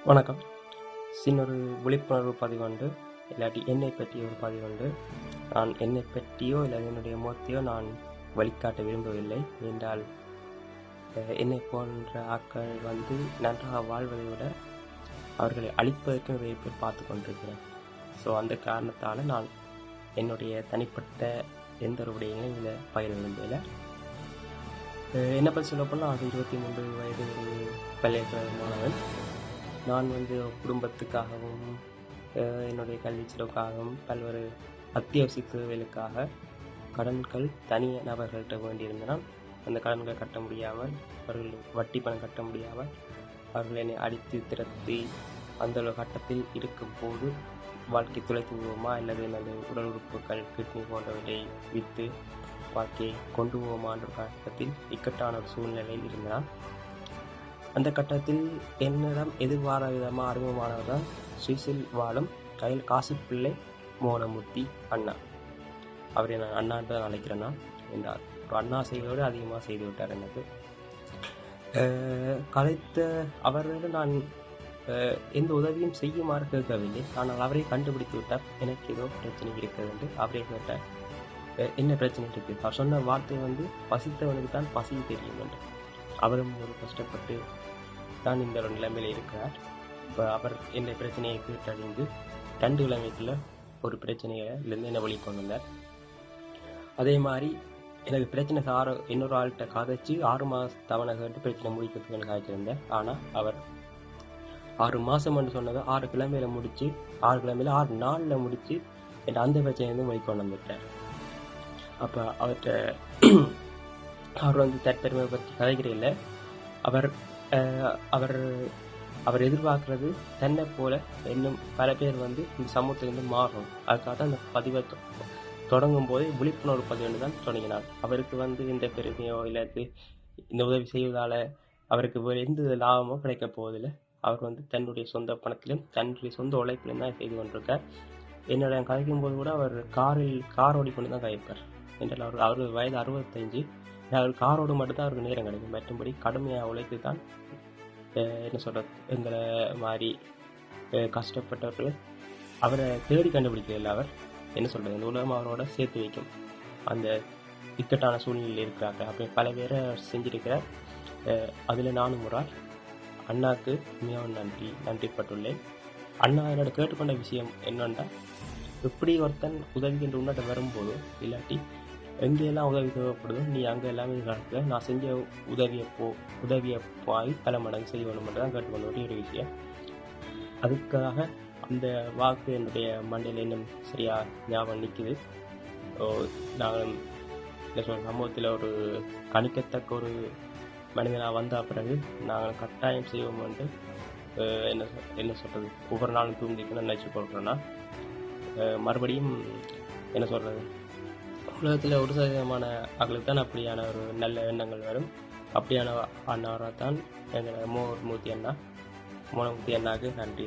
வணக்கம். சின்னொரு விழிப்புணர்வு பதிவுண்டு, இல்லாட்டி என்னை பற்றிய ஒரு பதிவுண்டு. நான் என்னை பற்றியோ இல்லை என்னுடைய முகத்தையோ நான் வழிகாட்ட விரும்பவில்லை. என்றால் என்னை போன்ற ஆட்கள் நன்றாக வாழ்வதை விட அவர்களை அழிப்பதற்கு நிறைய பேர் பார்த்து கொண்டிருக்கிறேன். ஸோ அந்த காரணத்தால் நான் என்னுடைய தனிப்பட்ட எந்த ஒரு விடயங்களையும் இதில் பகிர விரும்பவில்லை. என்னை பற்றி சொல்லப்போனால் அது 23 வயது பள்ளிக்கூட மாணவன். நான் குடும்பத்துக்காகவும் என்னுடைய கல்வி செலவுக்காகவும் பல்வேறு அத்தியாவசிய தேவைகளுக்காக கடன்கள் தனி நபர்கள்ட்ட வேண்டியிருந்தனால் அந்த கடன்கள் கட்ட முடியாமல், அவர்கள் வட்டி பணம் கட்ட முடியாமல் அவர்கள் என்னை அடித்து திரட்டி அந்த ஒரு கட்டத்தில் இருக்கும்போது வாழ்க்கை துளைத்து விடுவோமா அல்லது எனது உடல் உறுப்புகள் கிட்னி போன்றவற்றை விற்று வாழ்க்கையை கொண்டு போவோமா என்ற கட்டத்தில் இக்கட்டான ஒரு சூழ்நிலையில் இருந்தால், அந்த கட்டத்தில் என்னிடம் எதிர்பாராத விதமாக அறிமுகமானவர் தான் சுவிஸில் வாழும் கையில் காசு பிள்ளை மோகனமூர்த்தி அண்ணா. அவரை நான் அண்ணான் தான் அழைக்கிறேன்னா என்றார். ஒரு அண்ணா செய்வதோடு அதிகமாக செய்து விட்டார். எனக்கு கலைத்த அவர்கள் நான் எந்த உதவியும் செய்யுமாறு கேட்கவில்லை. ஆனால் அவரை கண்டுபிடித்து விட்டார். எனக்கு ஏதோ பிரச்சனை இருக்கிறது என்று அவரே கேட்டார். என்ன பிரச்சனை இருக்குது? அவர் சொன்ன வார்த்தை பசித்தவனுக்கு தான் பசி தெரியும் என்று. அவரும் ஒரு கஷ்டப்பட்டு தான் இந்த ஒரு நிலைமையில் இருக்கிறார். இப்போ அவர் என்ன பிரச்சனையை கேட்டறிந்து 2 கிழமைக்குள்ள ஒரு பிரச்சனையிலேருந்து என்னை வழி கொண்டு வந்தார். அதே மாதிரி எனக்கு பிரச்சனை இன்னொரு ஆள்கிட்ட காதைச்சு 6 மாதம் தவணை கேட்டு பிரச்சனை முடிக்கிறதுக்கு எனக்கு காய்ச்சிருந்தேன். ஆனால் அவர் 6 மாதம் என்று சொன்னதை 6 கிழமையில முடித்து 6 கிழமையில 6 நாளில் முடித்து என் அந்த பிரச்சனையிலேருந்து வழி கொண்டு வந்துட்டார். அப்போ அவர்கிட்ட அவர் தற்பெருமை பற்றி கதைக்கிற இல்லை. அவர் அவர் அவர் எதிர்பார்க்கறது தன்னை போல இன்னும் பல பேர் இந்த சமூகத்திலிருந்து மாறணும். அதுக்காக தான் அந்த பதிவை தொடங்கும் போதே விழிப்புணர்வு பதிவு தான் தொடங்கினார். அவருக்கு இந்த பெருமையோ இல்லாது இந்த உதவி செய்வதால் அவருக்கு வேறு எந்த லாபமோ கிடைக்க போவதில்லை. அவர் தன்னுடைய சொந்த பணத்திலும் தன்னுடைய சொந்த உழைப்பிலும் தான் செய்து கொண்டிருக்கார். என்னோட கதைக்கும் போது கூட அவர் கார் ஓடிக்கொண்டு தான் கதைப்பார். என்றால் அவர் வயது 65. அவர் காரோடு மட்டும்தான் அவருக்கு நேரம் கிடைக்கும். மற்றபடி கடுமையாக உழைத்து தான் என்ன சொல்கிறது, எங்களை மாதிரி கஷ்டப்பட்டவர்கள் அவரை தேடி கண்டுபிடிக்கவில்லை. அவர் என்ன சொல்கிறது, இந்த உலகம் அவரோட சேர்த்து வைக்கும் அந்த இக்கட்டான சூழ்நிலையில் இருக்கிறாங்க. அப்படி பல பேரை செஞ்சிருக்கிறார். அதில் நானும் ஒரு ஆள். அண்ணாவுக்கு மிகவும் நன்றிப்பட்டுள்ளேன். அண்ணா என்னோட கேட்டுக்கொண்ட விஷயம் என்னன்னா, எப்படி ஒருத்தன் உதவி என்று உன்னட்ட வரும்போது இல்லாட்டி எங்கெல்லாம் உதவி தேவைப்படுதோ நீ அங்கே எல்லாமே நடக்க, நான் செஞ்ச உதவியை போய் பல மடங்கு செய்யணும் மட்டும் தான் கேட்டுக்கொண்ட ஒரு விஷயம். அதுக்காக அந்த வாக்கு என்னுடைய மண்டையில் இன்னும் சரியாக ஞாபகம் நிற்குது. நாங்கள் சமூகத்தில் ஒரு கணிக்கத்தக்க ஒரு மனிதனாக வந்த பிறகு நாங்கள் கட்டாயம் செய்வோம் என்று என்ன சொல்கிறது, ஒவ்வொரு நாளும் தூங்கிக்கணும்னு நினச்சி கொடுக்குறோன்னா மறுபடியும் என்ன சொல்கிறது, உலகத்தில் 1% ஆக்களுக்கு தான் அப்படியான ஒரு நல்ல எண்ணங்கள் வரும். அப்படியான அண்ணாவராக தான் எங்களை மோகனமூர்த்தி அண்ணாவுக்கு நன்றி.